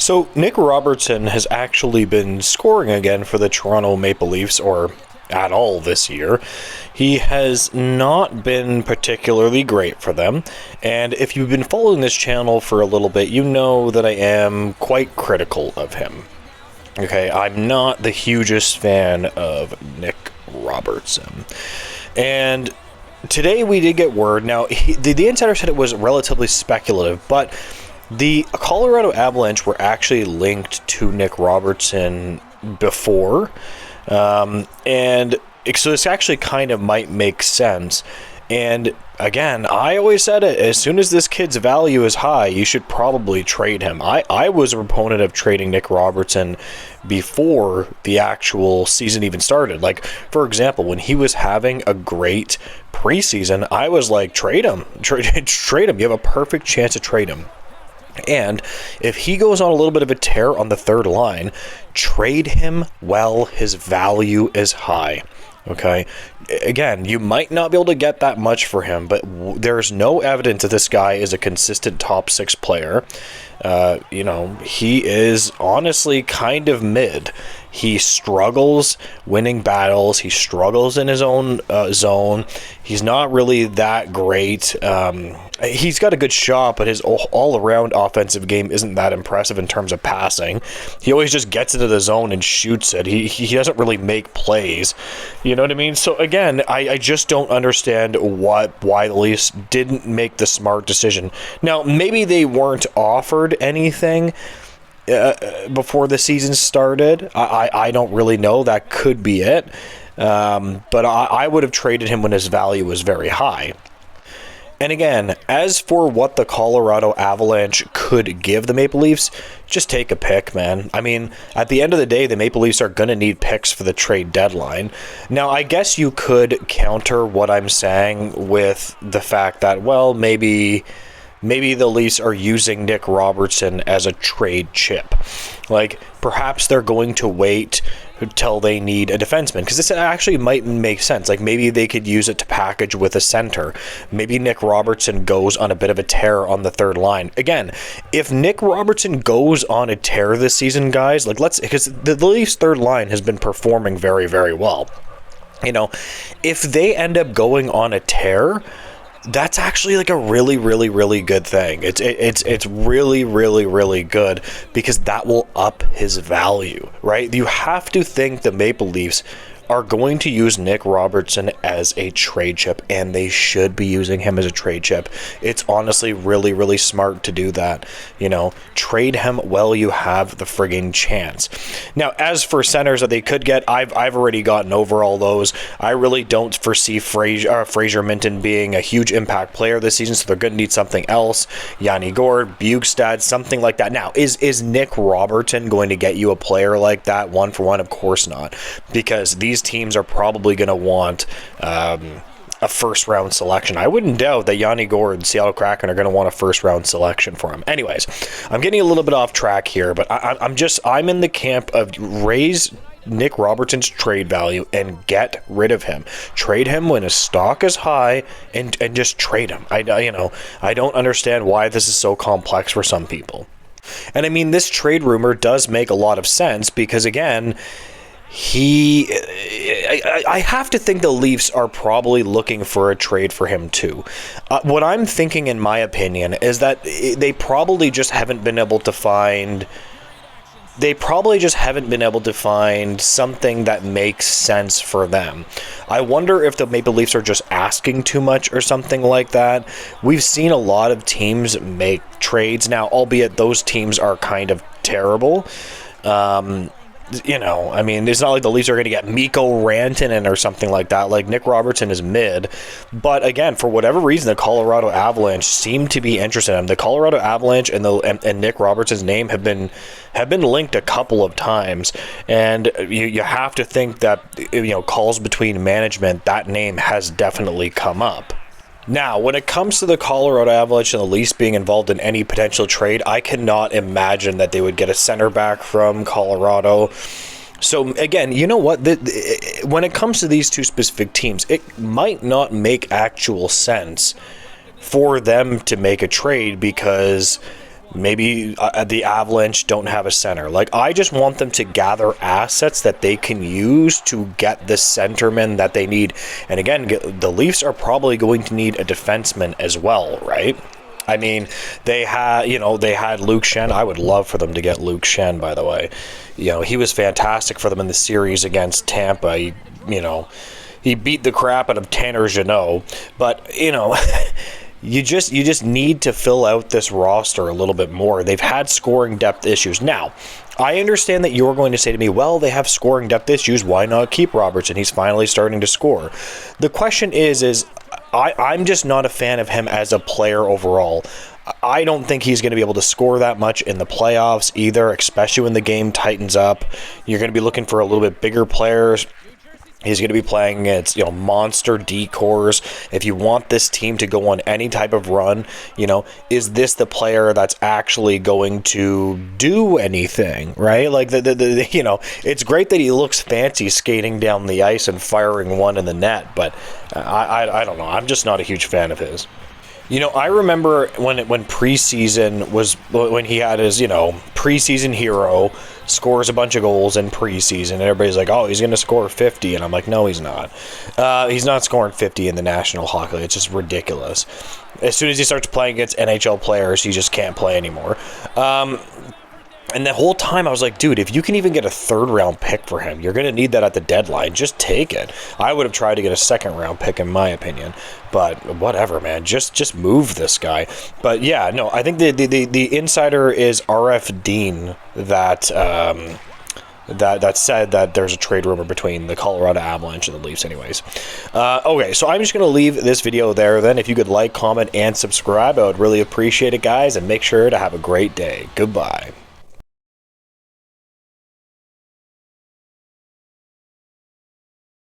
So Nick Robertson has actually been scoring again for the Toronto Maple Leafs, or at all this year. He has not been particularly great for them, and if you've been following this channel for a little bit, you know that I am quite critical of him. Okay, I'm not the hugest fan of Nick Robertson. And today we did get word. Now, the insider said it was relatively speculative, but the Colorado Avalanche were actually linked to Nick Robertson before. And so this actually kind of might make sense. And again, I always said it, as soon as this kid's value is high, you should probably trade him. I was a proponent of trading Nick Robertson before the actual season even started. Like, for example, when he was having a great preseason, I was like, trade him. Trade him. You have a perfect chance to trade him. And if he goes on a little bit of a tear on the third line, trade him while his value is high. Okay, again, you might not be able to get that much for him, but there's no evidence that this guy is a consistent top six player. He is honestly kind of mid. He struggles winning battles. He struggles in his own zone. He's not really that great. He's got a good shot, but his all-around offensive game isn't that impressive in terms of passing. He always just gets into the zone and shoots it. He doesn't really make plays. You know what I mean? So again, I just don't understand why the Leafs didn't make the smart decision. Now, maybe they weren't offered anything before the season started. I don't really know. That could be it. But I would have traded him when his value was very high. And again, as for what the Colorado Avalanche could give the Maple Leafs, just take a pick, man. I mean, at the end of the day, the Maple Leafs are going to need picks for the trade deadline. Now, I guess you could counter what I'm saying with the fact that, well, maybe the Leafs are using Nick Robertson as a trade chip. Like, perhaps they're going to wait until they need a defenseman, because this actually might make sense. Like, maybe they could use it to package with a center. Maybe Nick Robertson goes on a bit of a tear on the third line. Again, if Nick Robertson goes on a tear this season, guys, because the Leafs' third line has been performing very, very well. You know, if they end up going on a tear, that's actually like a really, really, really good thing. It's really, really, really good, because that will up his value, right? You have to think the Maple Leafs are going to use Nick Robertson as a trade chip, and they should be using him as a trade chip. It's honestly really, really smart to do that. You know, trade him while you have the friggin' chance. Now, as for centers that they could get, I've already gotten over all those. I really don't foresee Fraser Minton being a huge impact player this season, so they're going to need something else. Yanni Gourde, Bjugstad, something like that. Now, is Nick Robertson going to get you a player like that one for one? Of course not, because these teams are probably going to want a first round selection. I wouldn't doubt that Yanni Gourde and Seattle Kraken are going to want a first round selection for him. Anyways, I'm getting a little bit off track here, but I'm in the camp of raise Nick Robertson's trade value and get rid of him. Trade him when his stock is high, and just trade him. I don't understand why this is so complex for some people. And I mean, this trade rumor does make a lot of sense, because again, I have to think the Leafs are probably looking for a trade for him too. What I'm thinking, in my opinion, is that they probably just haven't been able to find something that makes sense for them. I wonder if the Maple Leafs are just asking too much or something like that. We've seen a lot of teams make trades now, albeit those teams are kind of terrible. I mean, it's not like the Leafs are going to get Mikko Rantanen or something like that. Like, Nick Robertson is mid. But again, for whatever reason, the Colorado Avalanche seem to be interested in him. The Colorado Avalanche and Nick Robertson's name have been linked a couple of times. And you have to think that, calls between management, that name has definitely come up. Now, when it comes to the Colorado Avalanche and the Leafs being involved in any potential trade, I cannot imagine that they would get a center back from Colorado. So, again, you know what? When it comes to these two specific teams, it might not make actual sense for them to make a trade, because Maybe the Avalanche don't have a center. Like, I just want them to gather assets that they can use to get the centerman that they need. And again, the Leafs are probably going to need a defenseman as well, right? I mean, they had Luke Schenn. I would love for them to get Luke Schenn, by the way. He was fantastic for them in the series against Tampa. He beat the crap out of Tanner Jeannot. But, You just need to fill out this roster a little bit more. They've had scoring depth issues. Now, I understand that you're going to say to me, well, they have scoring depth issues. Why not keep Robertson? He's finally starting to score. The question is I'm just not a fan of him as a player overall. I don't think he's going to be able to score that much in the playoffs either, especially when the game tightens up. You're going to be looking for a little bit bigger players. He's going to be playing against, monster decors. If you want this team to go on any type of run, is this the player that's actually going to do anything, right? Like, it's great that he looks fancy skating down the ice and firing one in the net, but I don't know. I'm just not a huge fan of his. I remember when preseason was, when he had his, preseason hero, scores a bunch of goals in preseason, and everybody's like, oh, he's going to score 50, and I'm like, no, he's not. He's not scoring 50 in the National Hockey League. It's just ridiculous. As soon as he starts playing against NHL players, he just can't play anymore. And the whole time I was like, dude, if you can even get a third-round pick for him, you're going to need that at the deadline. Just take it. I would have tried to get a second-round pick, in my opinion. But whatever, man. Just move this guy. But yeah, no, I think the insider is RF Dean that said that there's a trade rumor between the Colorado Avalanche and the Leafs anyways. Okay, so I'm just going to leave this video there then. If you could like, comment, and subscribe, I would really appreciate it, guys. And make sure to have a great day. Goodbye.